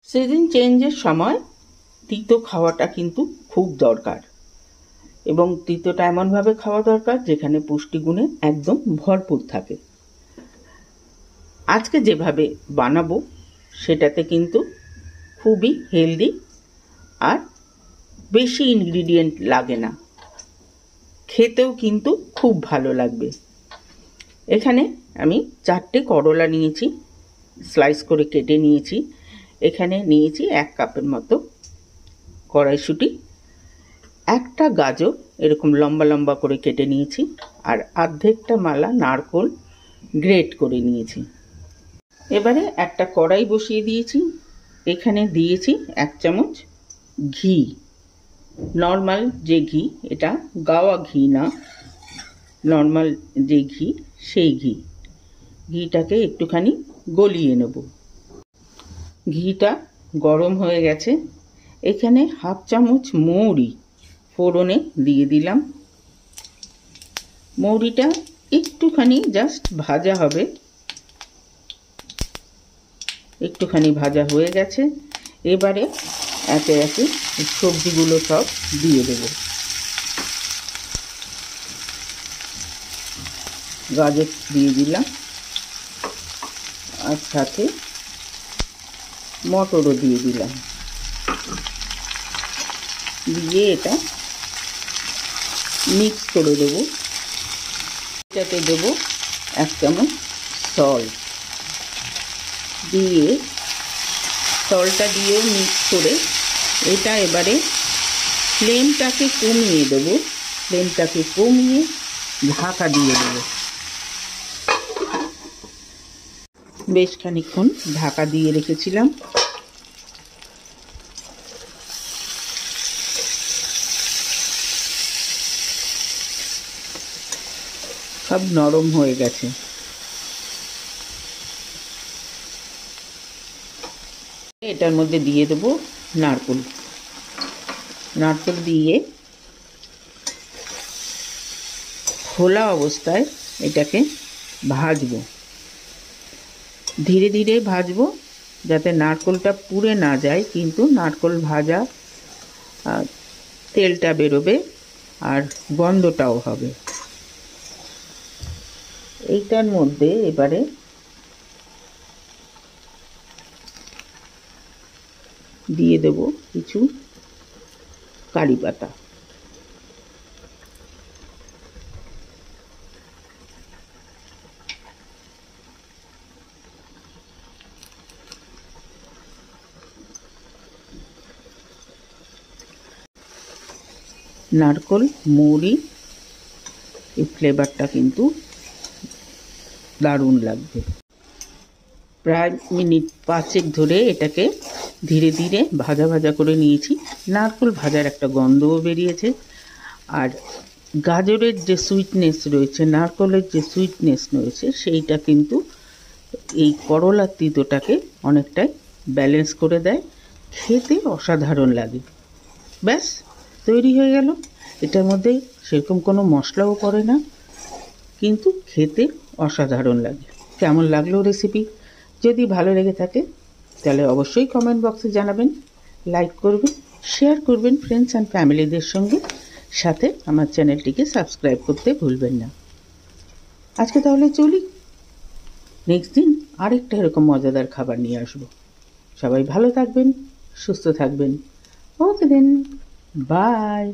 Season চেঞ্জের সময় তিতো খাওয়াটা কিন্তু খুব দরকার, এবং তিতোটা এমনভাবে খাওয়া দরকার যেখানে পুষ্টিগুণে একদম ভরপুর থাকে। আজকে যেভাবে বানাবো সেটাতে কিন্তু খুবই হেলদি আর বেশি ইনগ্রিডিয়েন্ট লাগে না, খেতেও কিন্তু খুব ভালো লাগবে। এখানে আমি 4টে করলা নিয়েছি, স্লাইস করে কেটে নিয়েছি। এখানে নিয়েছি 1 কাপের মতো কড়াইশুঁটি, একটা গাজর এরকম লম্বা লম্বা করে কেটে নিয়েছি, আর অর্ধেকটা মালা নারকোল গ্রেট করে নিয়েছি। এবারে একটা কড়াই বসিয়ে দিয়েছি। এখানে দিয়েছি 1 চামচ ঘি, নর্মাল যে ঘি, এটা গাওয়া ঘি না, নর্মাল যে ঘি সেই ঘি। ঘিটাকে একটুখানি গলিয়ে নেব। ঘিটা গরম হয়ে গেছে। এখানে 1/2 চামচ মৌরি ফোড়নে দিয়ে দিলাম। মৌরিটা একটুখানি জাস্ট ভাজা হবে। একটুখানি ভাজা হয়ে গেছে। এবারে একে একে সবজিগুলো সব দিয়ে দেব। গাজর দিয়ে দিলাম, আর সাথে মটরও দিয়ে দিলাম। দিয়ে এটা মিক্স করে দেবো। এটাতে দেবো 1 চামচ সল্ট, দিয়ে সল্টটা দিয়েও মিক্স করে এটা এবারে ফ্লেমটাকে কমিয়ে দেবো। ফ্লেমটাকে কমিয়ে ঢাকা দিয়ে দেবো। বেশ খানিকক্ষণ ঢাকা দিয়ে রেখেছিলাম। সব নরম হয়ে গেছে। এটার মধ্যে দিয়ে দেবো নারকেল। নারকেল দিয়ে খোলা অবস্থায় এটাকে ভাজবো। ধীরে ধীরে ভাজবো যাতে নারকেলটা পুড়ে না যায়, কিন্তু নারকেল ভাজা তেলটা বেরোবে আর গন্ধটাও হবে। এইটার মধ্যে এবারে দিয়ে দেব কিছু কারি পাতা। নারকেল মৌরি এই ফ্লেভারটা কিন্তু দারুণ লাগবে। প্রায় মিনিট 5 ধরে এটাকে ধীরে ধীরে ভাজা ভাজা করে নিয়েছি। নারকেল ভাজার একটা গন্ধও বেরিয়েছে, আর গাজরের যে সুইটনেস রয়েছে, নারকেলের যে সুইটনেস রয়েছে, সেইটা কিন্তু এই করলার তিতোটাকে অনেকটাই ব্যালেন্স করে দেয়। খেতে অসাধারণ লাগে। ব্যাস তৈরি হয়ে গেল। এটার মধ্যে সেরকম কোনো মশলাও পড়ে না, কিন্তু খেতে অসাধারণ লাগে। কেমন লাগলো রেসিপি? যদি ভালো লেগে থাকে তাহলে অবশ্যই কমেন্ট বক্সে জানাবেন, লাইক করবেন, শেয়ার করবেন ফ্রেন্ডস অ্যান্ড ফ্যামিলিদের সঙ্গে। সাথে আমার চ্যানেলটিকে সাবস্ক্রাইব করতে ভুলবেন না। আজকে তাহলে চলি, নেক্সট দিন আরেকটা এরকম মজাদার খাবার নিয়ে আসবো। সবাই ভালো থাকবেন, সুস্থ থাকবেন। ওকে দেন, বাই।